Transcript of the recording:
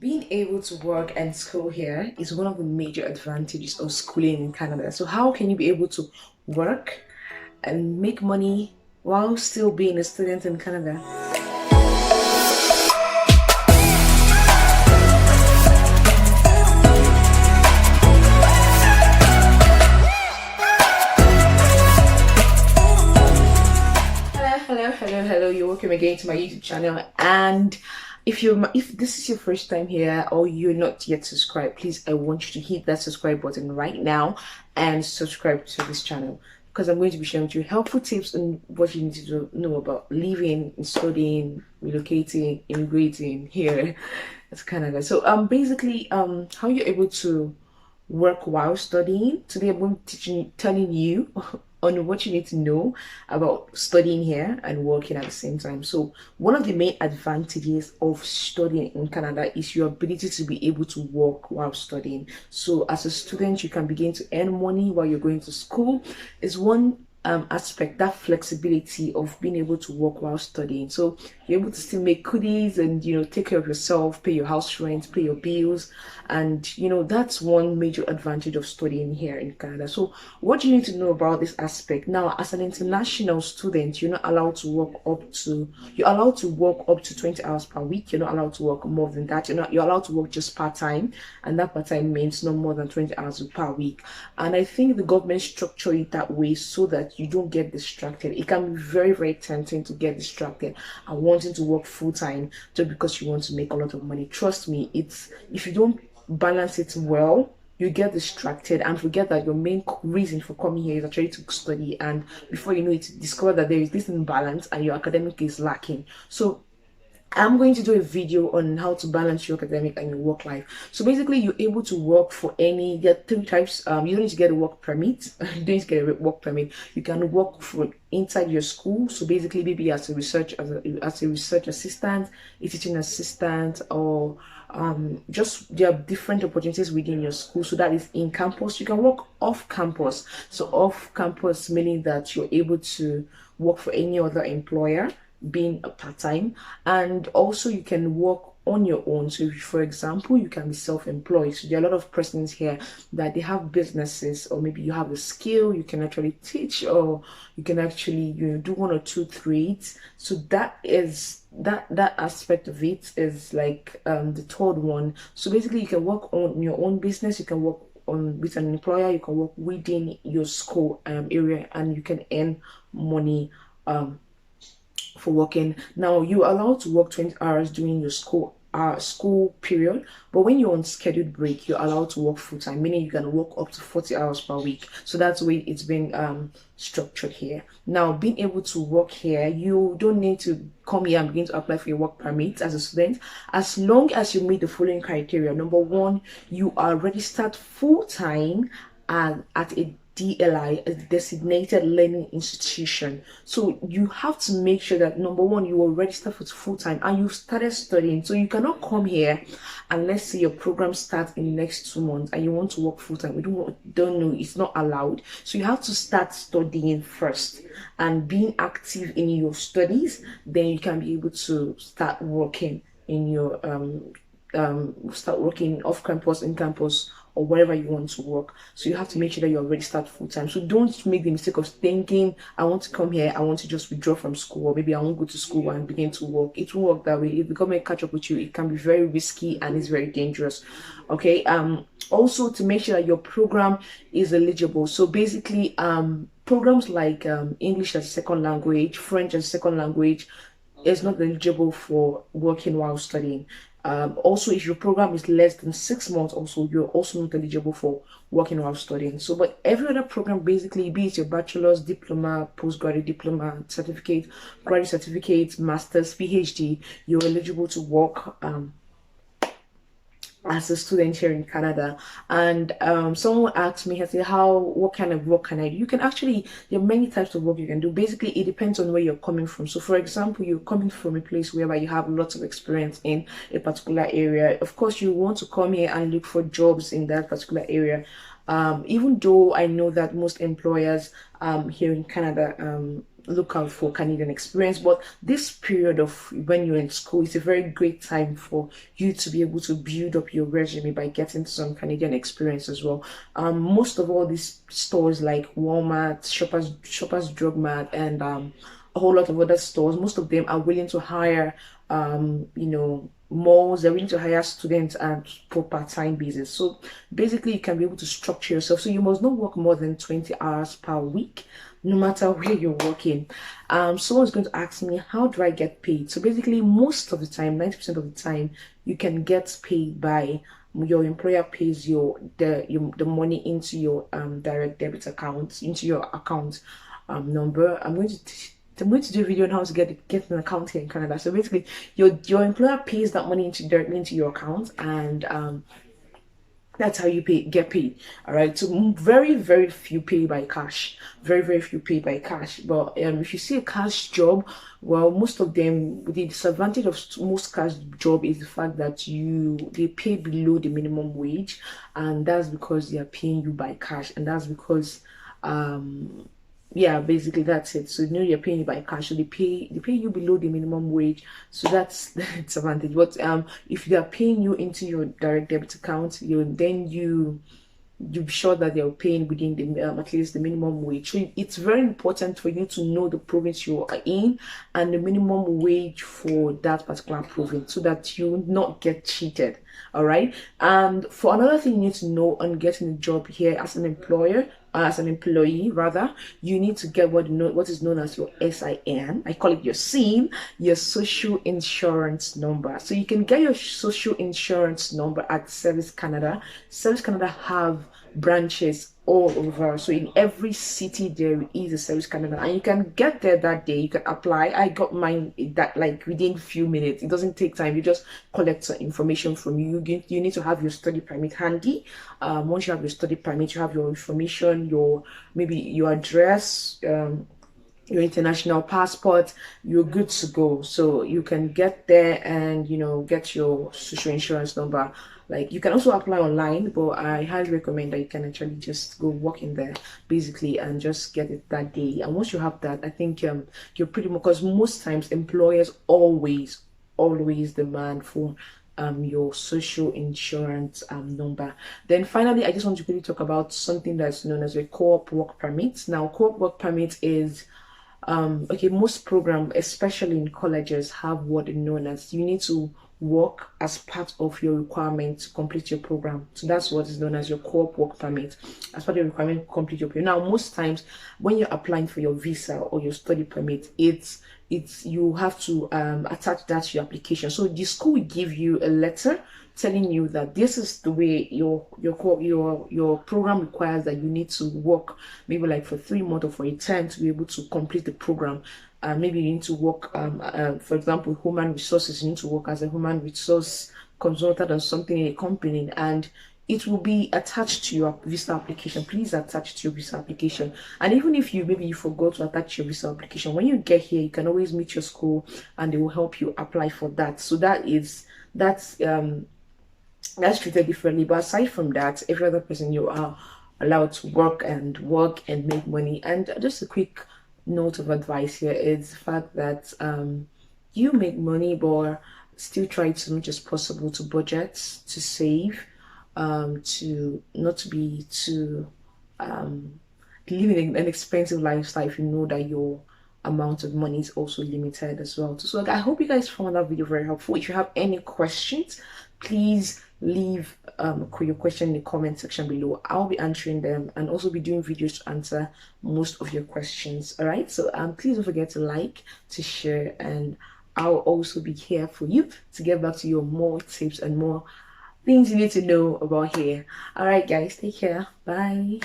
Being able to work and school here is one of the major advantages of schooling in Canada. So, how can you be able to work and make money while still being a student in Canada? Hello. You're welcome again to my YouTube channel. And if this is your first time here or you're not yet subscribed, please, I want you to hit that subscribe button right now and subscribe to this channel because I'm going to be sharing with you helpful tips on what you need to know about living, studying, relocating, immigrating here at Canada. So basically how you're able to work while studying. Today I'm going to telling you on what you need to know about studying here and working at the same time. So one of the main advantages of studying in Canada is your ability to be able to work while studying. So as a student, you can begin to earn money while you're going to school. Is one aspect, that flexibility of being able to work while studying. So you're able to still make goodies and take care of yourself, pay your house rent, pay your bills, and that's one major advantage of studying here in Canada. So what do you need to know about this aspect? Now, as an international student, you're not allowed to work you're allowed to work up to 20 hours per week. You're not allowed to work more than that. You're allowed to work just part-time, and that part-time means no more than 20 hours per week. And I think the government structure it that way so that you don't get distracted. It can be very, very tempting to get distracted and wanting to work full-time just because you want to make a lot of money. Trust me, it's if you don't balance it well, you get distracted and forget that your main reason for coming here is actually to study, and before you know it, discover that there is this imbalance and your academic is lacking. So I'm going to do a video on how to balance your academic and your work life. So basically, you're able to work for there are three types. You don't need to get a work permit. You don't need to get a work permit. You can work for inside your school. So basically, maybe as a research assistant, a teaching assistant, or just there are different opportunities within your school. So that is in campus. You can work off campus. So off campus meaning that you're able to work for any other employer being a part-time, and also you can work on your own. So if, for example, you can be self-employed. So there are a lot of persons here that they have businesses, or maybe you have a skill you can actually teach, or you can actually do one or two trades. So that is that aspect of it is like the third one. So basically you can work on your own business, you can work on with an employer, you can work within your school area, and you can earn money for working. Now you're allowed to work 20 hours during your school period, but when you're on scheduled break, you're allowed to work full time, meaning you can work up to 40 hours per week. So that's the way it's been structured here. Now, being able to work here, you don't need to come here and begin to apply for your work permit as a student, as long as you meet the following criteria. Number one, you are registered full time and at a DLI, a designated learning institution. So you have to make sure that number one, you are registered for full time and you've started studying. So you cannot come here and let's say your program starts in the next 2 months and you want to work full time. We don't know, it's not allowed. So you have to start studying first and being active in your studies, then you can be able to start working in your start working off campus, in campus, or wherever you want to work. So you have to make sure that you're registered full time. So don't make the mistake of thinking, I want to come here, I want to just withdraw from school, or maybe I won't go to school and begin to work. It won't work that way. If the government catch up with you, it can be very risky and it's very dangerous. Okay. Also to make sure that your program is eligible. So basically, programs like English as a second language, French as a second language is not eligible for working while studying. Also, if your program is less than 6 months, also you're also not eligible for working while studying. So, but every other program, basically, be it your bachelor's, diploma, postgraduate diploma, certificate, graduate certificate, master's, PhD, you're eligible to work as a student here in Canada. And someone asked me, I said, what kind of work can I do? You can actually, there are many types of work you can do. Basically, it depends on where you're coming from. So for example, you're coming from a place whereby you have lots of experience in a particular area. Of course, you want to come here and look for jobs in that particular area. Even though I know that most employers here in Canada look out for Canadian experience. But this period of when you're in school is a very great time for you to be able to build up your resume by getting some Canadian experience as well. Most of all these stores like Walmart, Shoppers Drug Mart, and a whole lot of other stores, most of them are willing to hire, malls, they're willing to hire students and for part-time basis. So basically you can be able to structure yourself. So you must not work more than 20 hours per week, no matter where you're working. Someone's going to ask me, how do I get paid? So basically most of the time, 90% of the time, you can get paid by your employer pays the money into your direct debit account, into your account number. I'm going to do a video on how to get an account here in Canada. So basically, your employer pays that money directly into your account, and that's how you get paid. All right. So very, very few pay by cash. Very, very few pay by cash. But if you see a cash job, well, most of them, the disadvantage of most cash job is the fact that they pay below the minimum wage, and that's because they are paying you by cash, and that's because yeah, basically that's it. So you're paying by cash, so they pay you below the minimum wage, so that's the disadvantage. But if they are paying you into your direct debit account, you be sure that they're paying within the at least the minimum wage. So it's very important for you to know the province you are in and the minimum wage for that particular province, so that you not get cheated. All right. And for another thing you need to know on getting a job here as an employee rather, you need to get what is known as your SIN. I call it your SIN, your social insurance number. So you can get your social insurance number at Service Canada. Service Canada have branches all over. So in every city there is a Service Canada, and you can get there that day. You can apply. I got mine that like within a few minutes. It doesn't take time. You just collect some information from you. You need to have your study permit handy. Once you have your study permit, you have your information, maybe your address, your international passport, you're good to go. So you can get there and get your social insurance number. Like, you can also apply online, but I highly recommend that you can actually just go walk in there basically and just get it that day. And once you have that, I think you're pretty much, because most times employers always demand for your social insurance number. Then finally, I just want to quickly talk about something that's known as a Co-op work permit. Now, Co-op work permit is okay, most programs, especially in colleges, have what is known as, you need to work as part of your requirement to complete your program. So that's what is known as your Co-op work permit, as part of your requirement to complete your program. Now, most times when you're applying for your visa or your study permit, it's you have to attach that to your application. So the school will give you a letter telling you that this is the way your program requires that you need to work, maybe like for 3 months or for a term, to be able to complete the program. Maybe you need to work, for example, human resources. You need to work as a human resource consultant or something in a company, and it will be attached to your visa application. Please attach to your visa application. And even if maybe you forgot to attach your visa application, when you get here, you can always meet your school and they will help you apply for that. So that's treated differently. But aside from that, every other person, you are allowed to work and make money. And just a quick note of advice here is the fact that you make money, but still try as much as possible to budget, to save, to not to be too living an expensive lifestyle if you know that your amount of money is also limited as well. So I hope you guys found that video very helpful. If you have any questions, please leave your question in the comment section below. I'll be answering them and also be doing videos to answer most of your questions. All right, so please don't forget to like, to share, and I'll also be here for you to get back to you on more tips and more things you need to know about hair. All right, guys, take care. Bye.